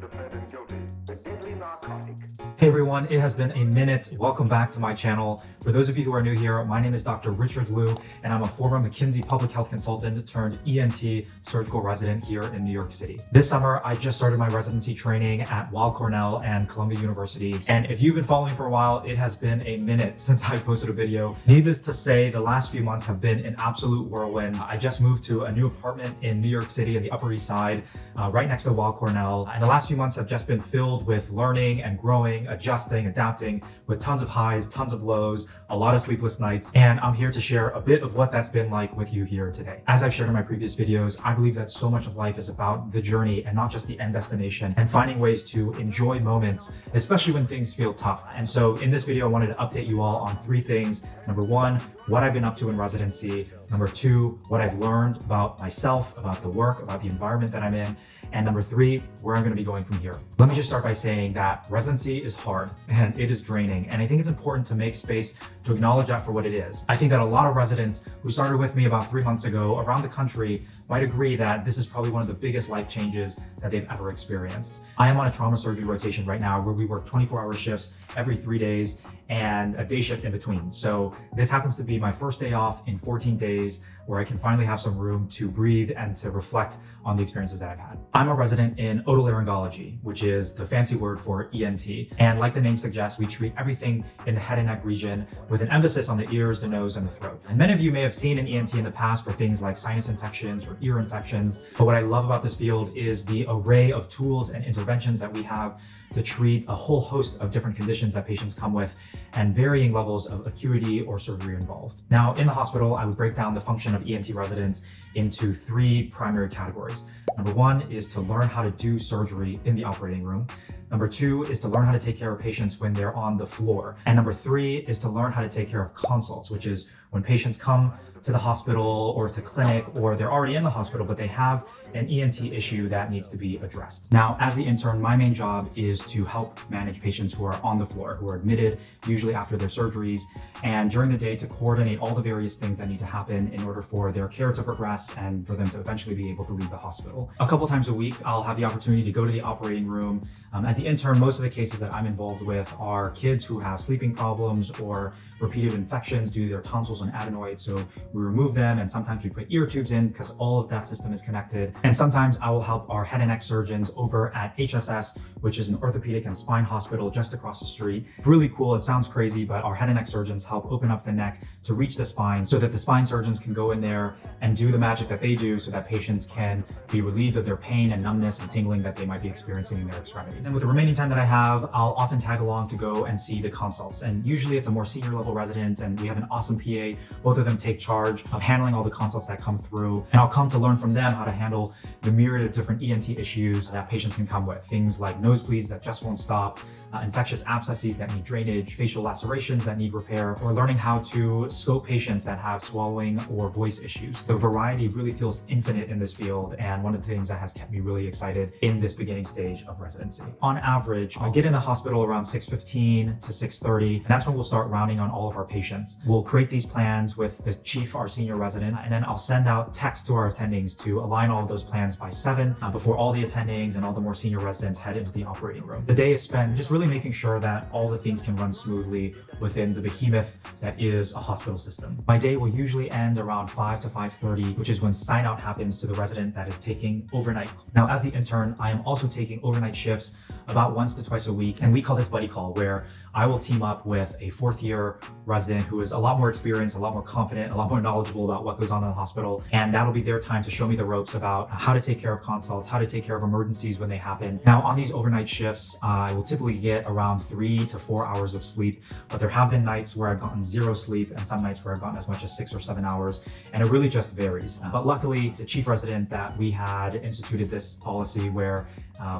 defendant guilty. The deadly narcotic. Hey everyone, it has been a minute. Welcome back to my channel. For those of you who are new here, my name is Dr. Richard Liu, and I'm a former McKinsey public health consultant turned ENT surgical resident here in New York City. This summer, I just started my residency training at Weill Cornell and Columbia University. And if you've been following for a while, it has been a minute since I posted a video. Needless to say, the last few months have been an absolute whirlwind. I just moved to a new apartment in New York City in the Upper East Side, right next to Weill Cornell. And the last few months have just been filled with learning and growing, adjusting, adapting, with tons of highs, tons of lows, a lot of sleepless nights. And I'm here to share a bit of what that's been like with you here today. As I've shared in my previous videos, I believe that so much of life is about the journey and not just the end destination, and finding ways to enjoy moments, especially when things feel tough. And so in this video, I wanted to update you all on three things. Number one, what I've been up to in residency. Number two, what I've learned about myself, about the work, about the environment that I'm in. And number three, where I'm going to be going from here. Let me just start by saying that residency is hard and it is draining. And I think it's important to make space to acknowledge that for what it is. I think that a lot of residents who started with me about 3 months ago around the country might agree that this is probably one of the biggest life changes that they've ever experienced. I am on a trauma surgery rotation right now where we work 24-hour shifts every 3 days and a day shift in between. So this happens to be my first day off in 14 days where I can finally have some room to breathe and to reflect on the experiences that I've had. I'm a resident in otolaryngology, which is the fancy word for ENT. And like the name suggests, we treat everything in the head and neck region with an emphasis on the ears, the nose, and the throat. And many of you may have seen an ENT in the past for things like sinus infections or ear infections. But what I love about this field is the array of tools and interventions that we have to treat a whole host of different conditions that patients come with and varying levels of acuity or surgery involved. Now, in the hospital, I would break down the function of ENT residents into three primary categories. Number one is to learn how to do surgery in the operating room. Number two is to learn how to take care of patients when they're on the floor. And number three is to learn how to take care of consults, which is when patients come to the hospital or to clinic, or they're already in the hospital, but they have an ENT issue that needs to be addressed. Now, as the intern, my main job is to help manage patients who are on the floor, who are admitted, usually after their surgeries, and during the day to coordinate all the various things that need to happen in order for their care to progress and for them to eventually be able to leave the hospital. A couple times a week, I'll have the opportunity to go to the operating room. As the intern, most of the cases that I'm involved with are kids who have sleeping problems or repeated infections due to their tonsils and adenoids. So we remove them, and sometimes we put ear tubes in because all of that system is connected. And sometimes I will help our head and neck surgeons over at HSS, which is an orthopedic and spine hospital just across the street. Really cool. It sounds crazy, but our head and neck surgeons help open up the neck to reach the spine so that the spine surgeons can go in there and do the magic that they do so that patients can be relieved of their pain and numbness and tingling that they might be experiencing in their extremities. And with the remaining time that I have, I'll often tag along to go and see the consults. And usually it's a more senior level resident, and we have an awesome PA. Both of them take charge of handling all the consults that come through. And I'll come to learn from them how to handle the myriad of different ENT issues that patients can come with. Things like nosebleeds that just won't stop, infectious abscesses that need drainage, facial lacerations that need repair, or learning how to scope patients that have swallowing or voice issues. The variety really feels infinite in this field, and one of the things that has kept me really excited in this beginning stage of residency. On average, I'll get in the hospital around 6:15 to 6:30, and that's when we'll start rounding on all of our patients. We'll create these plans with the chief, our senior resident, and then I'll send out texts to our attendings to align all of those plans by 7 before all the attendings and all the more senior residents head into the operating room. The day is spent just really making sure that all the things can run smoothly within the behemoth that is a hospital system. My day will usually end around 5 to 5:30, which is when sign out happens to the resident that is taking overnight. Now, as the intern, I am also taking overnight shifts about once to twice a week, and we call this buddy call, where I will team up with a 4th-year resident who is a lot more experienced, a lot more confident, a lot more knowledgeable about what goes on in the hospital, and that'll be their time to show me the ropes about how to take care of consults, how to take care of emergencies when they happen. Now, on these overnight shifts, I will typically get around 3 to 4 hours of sleep, but there have been nights where I've gotten 0 sleep and some nights where I've gotten as much as 6 or 7 hours, and it really just varies. But luckily, the chief resident that we had instituted this policy where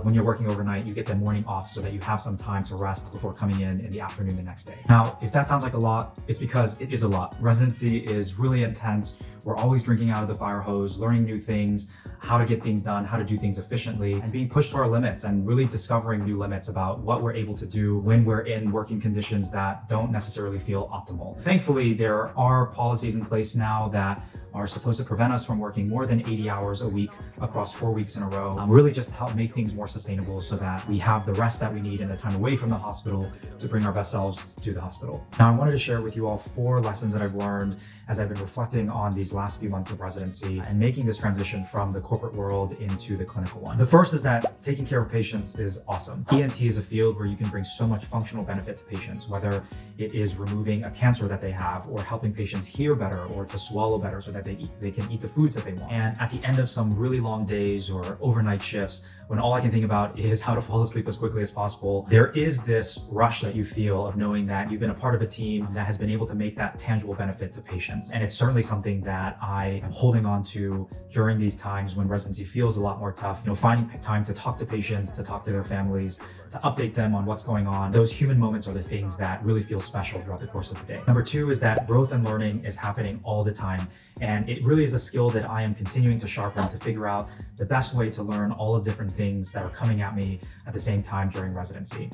when you're working overnight, you get the morning off so that you have some time to rest before coming in the afternoon the next day. Now, if that sounds like a lot, it's because it is a lot. Residency is really intense. We're always drinking out of the fire hose, learning new things, how to get things done, how to do things efficiently, and being pushed to our limits and really discovering new limits about what we're able to do when we're in working conditions that don't necessarily feel optimal. Thankfully, there are policies in place now that are supposed to prevent us from working more than 80 hours a week across 4 weeks in a row, really just to help make things more sustainable so that we have the rest that we need and the time away from the hospital to bring our best selves to the hospital. Now, I wanted to share with you all 4 lessons that I've learned as I've been reflecting on these last few months of residency and making this transition from the corporate world into the clinical one. The first is that taking care of patients is awesome. ENT is a field where you can bring so much functional benefit to patients, whether it is removing a cancer that they have or helping patients hear better or to swallow better so that they can eat the foods that they want. And at the end of some really long days or overnight shifts, when all I can think about is how to fall asleep as quickly as possible, there is this rush that you feel of knowing that you've been a part of a team that has been able to make that tangible benefit to patients. And it's certainly something that I am holding on to during these times when residency feels a lot more tough. Finding time to talk to patients, to talk to their families, to update them on what's going on. Those human moments are the things that really feel special throughout the course of the day. Number 2 is that growth and learning is happening all the time. And it really is a skill that I am continuing to sharpen to figure out the best way to learn all the different things that are coming at me at the same time during residency.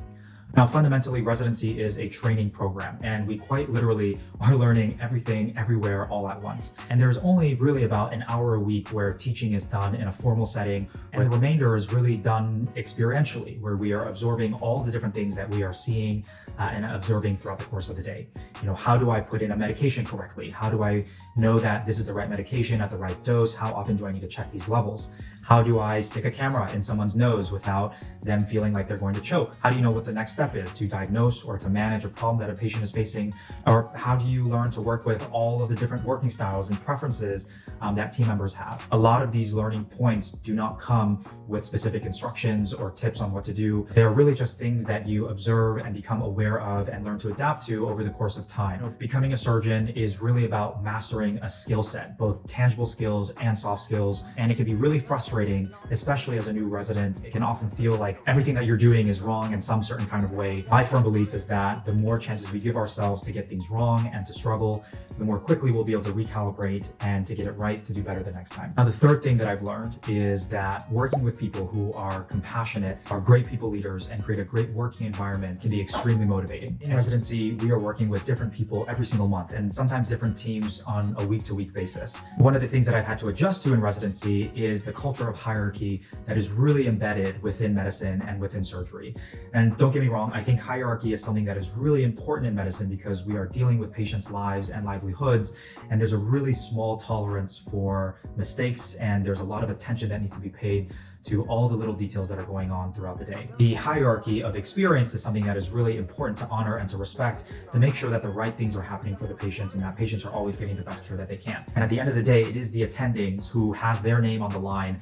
Now, fundamentally, residency is a training program, and we quite literally are learning everything, everywhere, all at once. And there's only really about an hour a week where teaching is done in a formal setting, and the remainder is really done experientially, where we are absorbing all the different things that we are seeing and observing throughout the course of the day. How do I put in a medication correctly? How do I know that this is the right medication at the right dose? How often do I need to check these levels? How do I stick a camera in someone's nose without them feeling like they're going to choke? How do you know what the next step is to diagnose or to manage a problem that a patient is facing? Or how do you learn to work with all of the different working styles and preferences that team members have? A lot of these learning points do not come with specific instructions or tips on what to do. They're really just things that you observe and become aware of and learn to adapt to over the course of time. Becoming a surgeon is really about mastering a skill set, both tangible skills and soft skills, and it can be really frustrating, especially as a new resident. It can often feel like everything that you're doing is wrong in some certain kind of way. My firm belief is that the more chances we give ourselves to get things wrong and to struggle, the more quickly we'll be able to recalibrate and to get it right to do better the next time. Now, the third thing that I've learned is that working with people who are compassionate, are great people leaders, and create a great working environment can be extremely motivating. In residency, we are working with different people every single month, and sometimes different teams on a week-to-week basis. One of the things that I've had to adjust to in residency is the culture of hierarchy that is really embedded within medicine and within surgery. And don't get me wrong, I think hierarchy is something that is really important in medicine because we are dealing with patients' lives and livelihoods, and there's a really small tolerance for mistakes, and there's a lot of attention that needs to be paid to all the little details that are going on throughout the day. The hierarchy of experience is something that is really important to honor and to respect, to make sure that the right things are happening for the patients and that patients are always getting the best care that they can. And at the end of the day, it is the attendings who has their name on the line,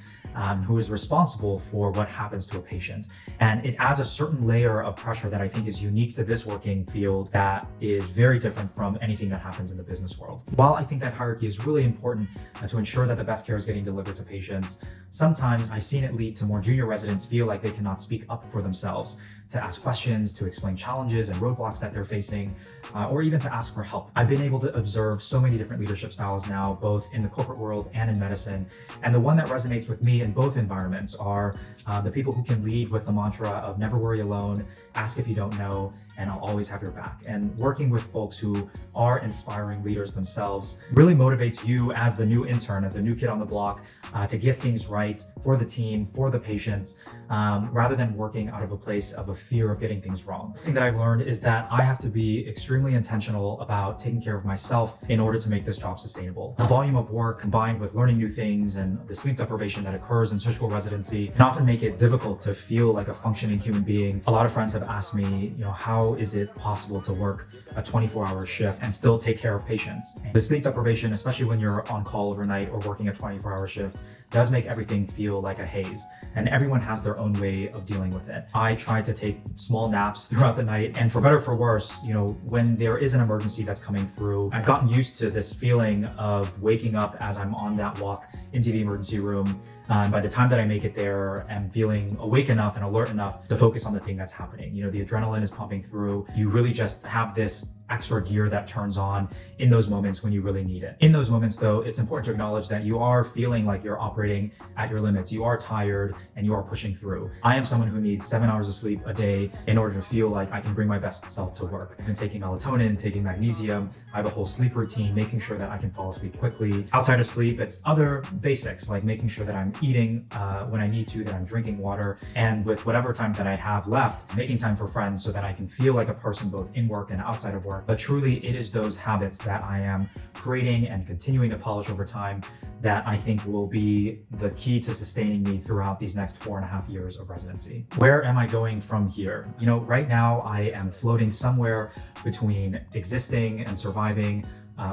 who is responsible for what happens to a patient. And it adds a certain layer of pressure that I think is unique to this working field that is very different from anything that happens in the business world. While I think that hierarchy is really important to ensure that the best care is getting delivered to patients, sometimes I've seen it lead to more junior residents feel like they cannot speak up for themselves, to ask questions, to explain challenges and roadblocks that they're facing, or even to ask for help. I've been able to observe so many different leadership styles now, both in the corporate world and in medicine. And the one that resonates with me in both environments are the people who can lead with the mantra of never worry alone, ask if you don't know, and I'll always have your back. And working with folks who are inspiring leaders themselves really motivates you as the new intern, as the new kid on the block, to get things right for the team, for the patients, rather than working out of a place of a fear of getting things wrong. The thing that I've learned is that I have to be extremely intentional about taking care of myself in order to make this job sustainable. The volume of work combined with learning new things and the sleep deprivation that occurs in surgical residency can often make it difficult to feel like a functioning human being. A lot of friends have asked me, how is it possible to work a 24-hour shift and still take care of patients? And the sleep deprivation, especially when you're on call overnight or working a 24-hour shift, does make everything feel like a haze, and everyone has their own way of dealing with it. I try to take small naps throughout the night, and for better or for worse, when there is an emergency that's coming through, I've gotten used to this feeling of waking up as I'm on that walk into the emergency room. By the time that I make it there, I'm feeling awake enough and alert enough to focus on the thing that's happening. The adrenaline is pumping through. You really just have this extra gear that turns on in those moments when you really need it. In those moments though, it's important to acknowledge that you are feeling like you're operating at your limits. You are tired and you are pushing through. I am someone who needs 7 hours of sleep a day in order to feel like I can bring my best self to work. I've been taking melatonin, taking magnesium. I have a whole sleep routine, making sure that I can fall asleep quickly. Outside of sleep, it's other basics like making sure that I'm eating when I need to, that I'm drinking water, and with whatever time that I have left, making time for friends so that I can feel like a person both in work and outside of work. But truly, it is those habits that I am creating and continuing to polish over time that I think will be the key to sustaining me throughout these next 4.5 years of residency. Where am I going from here? You know, right now I am floating somewhere between existing and surviving,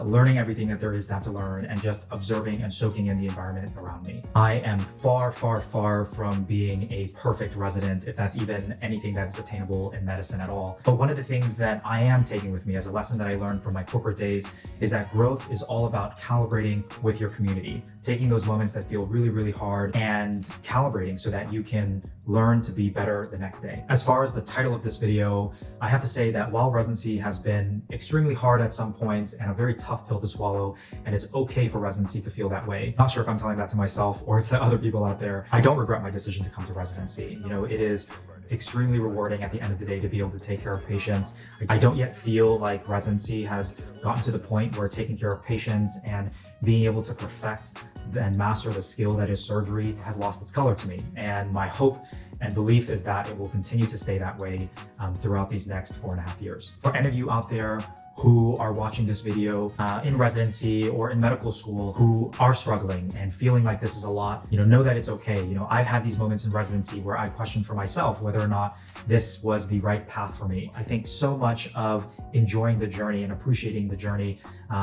learning everything that there is to have to learn, and just observing and soaking in the environment around me. I am far, far, far from being a perfect resident, if that's even anything that's attainable in medicine at all. But one of the things that I am taking with me as a lesson that I learned from my corporate days is that growth is all about calibrating with your community, taking those moments that feel really, really hard and calibrating so that you can learn to be better the next day. As far as the title of this video, I have to say that while residency has been extremely hard at some points and a very tough pill to swallow, and it's okay for residency to feel that way. Not sure if I'm telling that to myself or to other people out there. I don't regret my decision to come to residency. You know, it is extremely rewarding at the end of the day to be able to take care of patients. I don't yet feel like residency has gotten to the point where taking care of patients and being able to perfect and master the skill that is surgery has lost its color to me. And my hope and belief is that it will continue to stay that way throughout these next 4.5 years. For any of you out there who are watching this video in residency or in medical school who are struggling and feeling like this is a lot, know that it's okay. I've had these moments in residency where I questioned for myself whether or not this was the right path for me. I think so much of enjoying the journey and appreciating the journey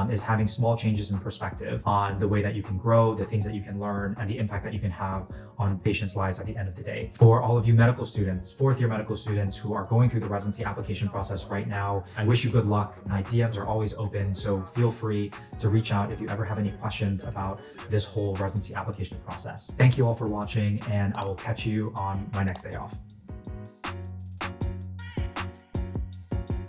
is having small changes in perspective on the way that you can grow, the things that you can learn, and the impact that you can have on patients' lives at the end of the day. For all of you medical students, fourth-year medical students who are going through the residency application process right now, I wish you good luck. My DMs are always open, so feel free to reach out if you ever have any questions about this whole residency application process. Thank you all for watching, and I will catch you on my next day off.